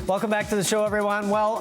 Welcome back to the show, everyone. Well,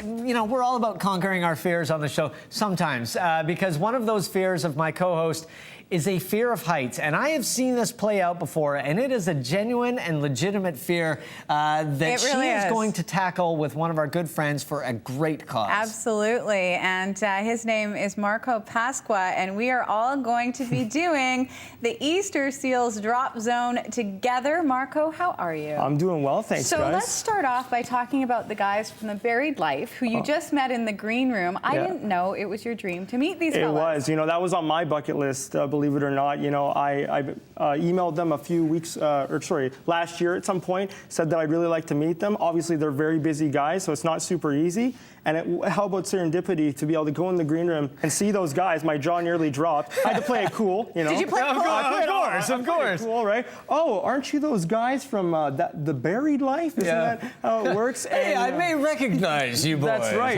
we're all about conquering our fears on the show sometimes, because one of those fears of my co-host is a fear of heights. And I have seen this play out before, and it is a genuine and legitimate fear that she is going to tackle with one of our good friends for a great cause. Absolutely. And his name is Marco Pasqua, and we are all going to be doing the Easter Seals Drop Zone together. Marco, how are you? I'm doing well, thanks, guys. So let's start off by talking about the guys from The Buried Life, who you just met in the green room. I didn't know it was your dream to meet these fellas. It was. That was on my bucket list, believe it or not. I emailed them a few weeks, last year at some point, said that I'd really like to meet them. Obviously, they're very busy guys, so it's not super easy. And how about serendipity to be able to go in the green room and see those guys? My jaw nearly dropped. I had to play it cool, Did you play it cool? Of course. Cool, right? Oh, aren't you those guys from The Buried Life? Isn't that how it works? Hey, I may recognize you, boys.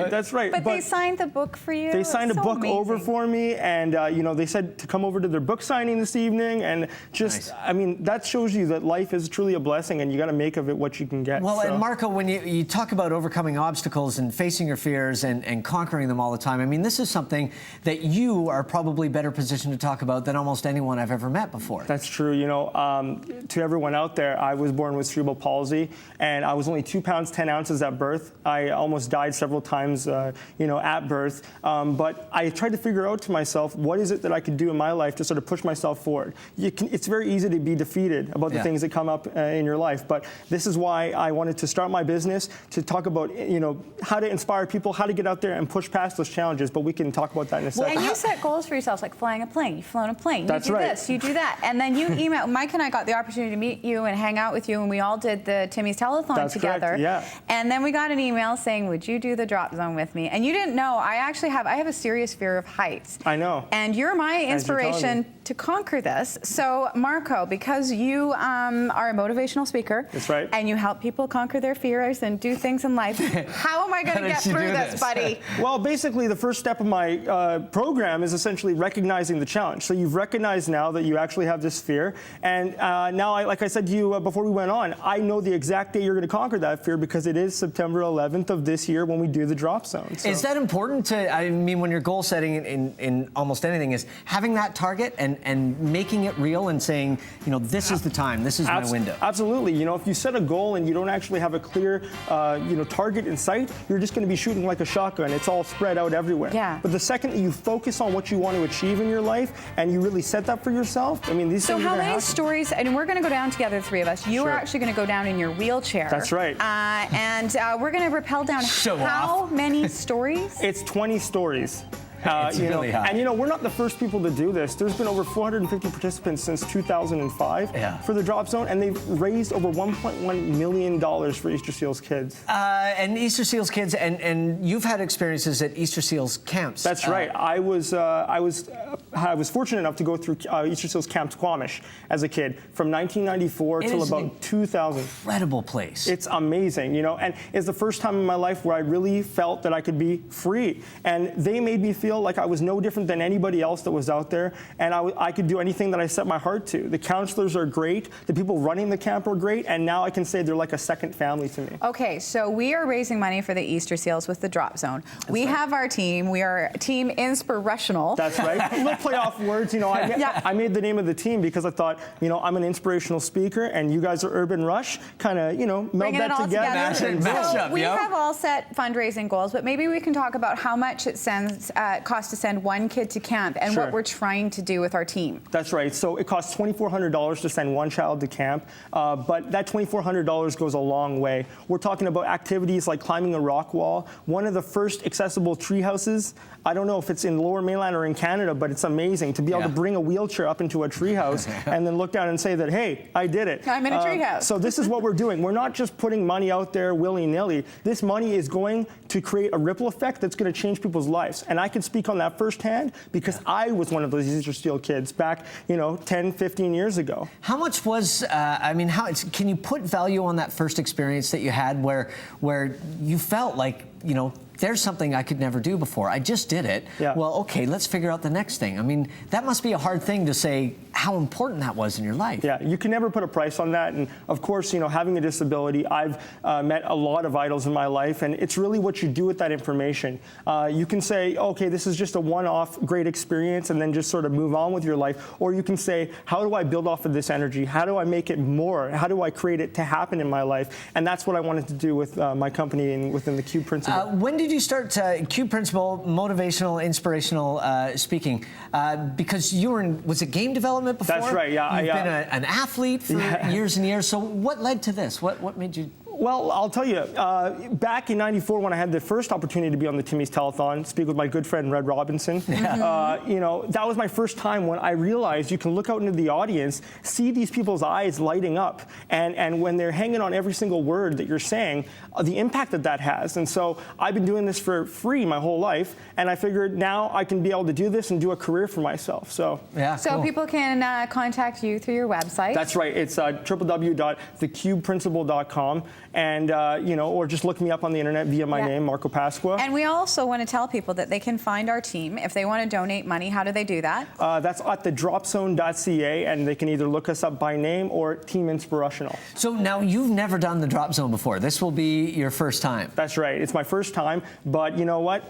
That's right. But they signed the book for you? They signed a book amazing. over for me, and they said to come over to their book signing this evening, and just, nice. That shows you that life is truly a blessing, and you got to make of it what you can get. Well, and Marco, when you talk about overcoming obstacles and facing your fears and conquering them all the time, this is something that you are probably better positioned to talk about than almost anyone I've ever met before. That's true. To everyone out there, I was born with cerebral palsy, and I was only 2 pounds 10 ounces at birth. I almost died several times, at birth. But I tried to figure out to myself, what is it that I could do in my life to sort of push myself forward? It's very easy to be defeated about the things that come up in your life, but this is why I wanted to start my business, to talk about, how to inspire people, how to get out there and push past those challenges, but we can talk about that in a second. And you set goals for yourselves, like flying a plane. You've flown a plane. That's you do right. this, you do that. And then you email. Mike and I got the opportunity to meet you and hang out with you, and we all did the Timmy's Telethon together. Correct, yeah. And then we got an email saying, would you do the drop zone with me? And you didn't know, I have a serious fear of heights. I know. And you're my inspiration to conquer this. So, Marco, because you are a motivational speaker. That's right. And you help people conquer their fears and do things in life, how am I going to get through this, buddy? Well, basically, the first step of my program is essentially recognizing the challenge. So you've recognized now that you actually have this fear. And now, like I said to you before we went on, I know the exact day you're going to conquer that fear, because it is September 11th of this year when we do the drop zone. So. Is that important when you're goal setting in almost anything, is having that target and making it real and saying, this is the time, this is my window? Absolutely. If you set a goal and you don't actually have a clear, target in sight, you're just going to be shooting like a shotgun. It's all spread out everywhere. Yeah. But the second that you focus on what you want to achieve in your life and you really set that for yourself, these So things are how gonna many happen. stories, and we're going to go down together, the three of us. You are actually going to go down in your wheelchair. That's right. And we're going to rappel down how many stories? It's 20 stories. It's really high. And we're not the first people to do this. There's been over 450 participants since 2005 for the drop zone, and they've raised over $1.1 million for Easter Seals Kids. And Easter Seals Kids, and you've had experiences at Easter Seals camps. That's right. I was fortunate enough to go through Easter Seals Camp Squamish as a kid from 1994 till about 2000. Incredible place. It's amazing, and it's the first time in my life where I really felt that I could be free, and they made me feel like I was no different than anybody else that was out there, and I could do anything that I set my heart to. The counselors are great, the people running the camp are great, and now I can say they're like a second family to me. Okay, so we are raising money for the Easter Seals with the drop zone. We have our team. We are Team Inspirational. That's right. Little play off words. I made the name of the team because I thought, I'm an inspirational speaker, and you guys are Urban Rush. Kind of, meld that together. We have all set fundraising goals, but maybe we can talk about how much it costs to send one kid to camp and what we're trying to do with our team. That's right. So it costs $2,400 to send one child to camp, but that $2,400 goes a long way. We're talking about activities like climbing a rock wall. One of the first accessible tree houses. I don't know if it's in Lower Mainland or in Canada, but it's amazing to be able to bring a wheelchair up into a tree house and then look down and say that, hey, I did it. I'm in a tree house. So this is what we're doing. We're not just putting money out there willy-nilly. This money is going to create a ripple effect that's going to change people's lives. And I can speak on that firsthand because I was one of those Easter Seal kids back, 10, 15 years ago. How much was, can you put value on that first experience that you had where you felt like, there's something I could never do before. I just did it. Yeah. Well, okay, let's figure out the next thing. I mean, that must be a hard thing to say how important that was in your life. Yeah, you can never put a price on that. And of course, you know, having a disability, I've met a lot of idols in my life, and it's really what you do with that information. You can say, okay, this is just a one-off great experience, and then just sort of move on with your life. Or you can say, how do I build off of this energy? How do I make it more? How do I create it to happen in my life? And that's what I wanted to do with my company and within the Cube Principle. When did you start Cube Principle, motivational, inspirational speaking? Because you were in, was it game development before? That's right, yeah. You've been an athlete for years and years. So what led to this? What made you? Well, I'll tell you, back in '94 when I had the first opportunity to be on the Timmy's Telethon, speak with my good friend Red Robinson, you know, that was my first time when I realized you can look out into the audience, see these people's eyes lighting up, and when they're hanging on every single word that you're saying, the impact that has. And so I've been doing this for free my whole life, and I figured now I can be able to do this and do a career for myself. So Yeah. So cool. people can contact you through your website. That's right. It's www.thecubeprinciple.com, and you know, or just look me up on the internet via my name, Marco Pasqua. And we also want to tell people that they can find our team if they want to donate money. How do they do that? That's at the dropzone.ca, and they can either look us up by name or Team Inspirational. So now you've never done the drop zone before. This will be your first time. That's right. It's my first time, but you know what?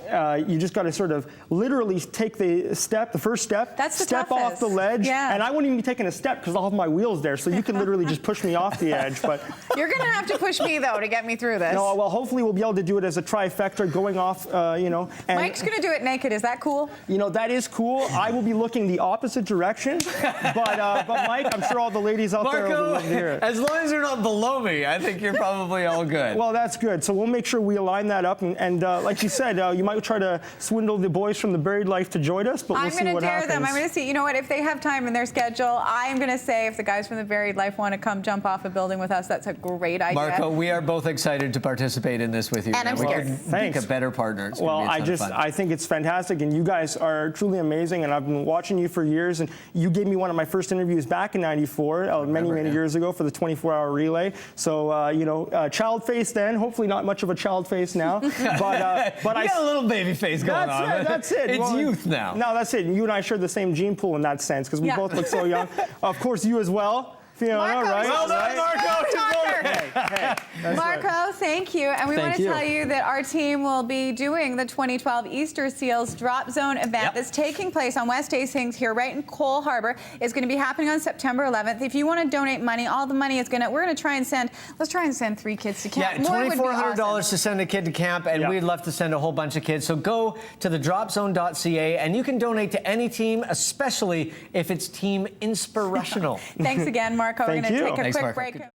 You just got to sort of literally take the first step. That's the step toughest. off the ledge. Yeah. And I wouldn't even be taking a step because I'll have my wheels there, so you can literally just push me off the edge. But You're going to have to push me, though, to get me through this. no, well, hopefully we'll be able to do it as a trifecta going off, you know. And, Mike's going to do it naked. Is that cool? you know, that is cool. I will be looking the opposite direction, but Mike, I'm sure all the ladies out there will love to hear it. As long as you're not below me, I think you're probably all good. Well, that's good. So we'll make sure we align that up. And like you said, you might try to swindle the boys from the Buried Life to join us, but we'll see what happens. I'm going to dare them. I'm going to see. You know what? If they have time in their schedule, I'm going to say if the guys from the Buried Life want to come jump off a building with us, that's a great idea. Marco, we are both excited to participate in this with you. And I'm we scared. couldn't Thanks. pick a better partner. It's Well, gonna be a ton of fun. I think it's fantastic, and you guys are truly amazing, and I've been watching you for years, and you gave me one of my first interviews back in '94, many years ago for the 24-hour relay. So, you know, child face then, hopefully not much of a child face now, but you got a little baby face going on. That's it. It's Well, youth now. No, that's it. You and I share the same gene pool in that sense, because we both look so young. Of course, you as well. Fiona, Marco, right? Well done, Marco. Marco, thank you. And we want to tell you that our team will be doing the 2012 Easter Seals Drop Zone event that's taking place on West Hastings here right in Cole Harbour. It's going to be happening on September 11th. If you want to donate money, all the money is going to, we're going to try and send, let's try and send 3 kids to camp. Yeah, More would be $2,400 awesome. to send a kid to camp, and we'd love to send a whole bunch of kids. So go to the dropzone.ca, and you can donate to any team, especially if it's Team Inspirational. Thanks again, Marco. We're going to take a Thanks, quick Marco. break.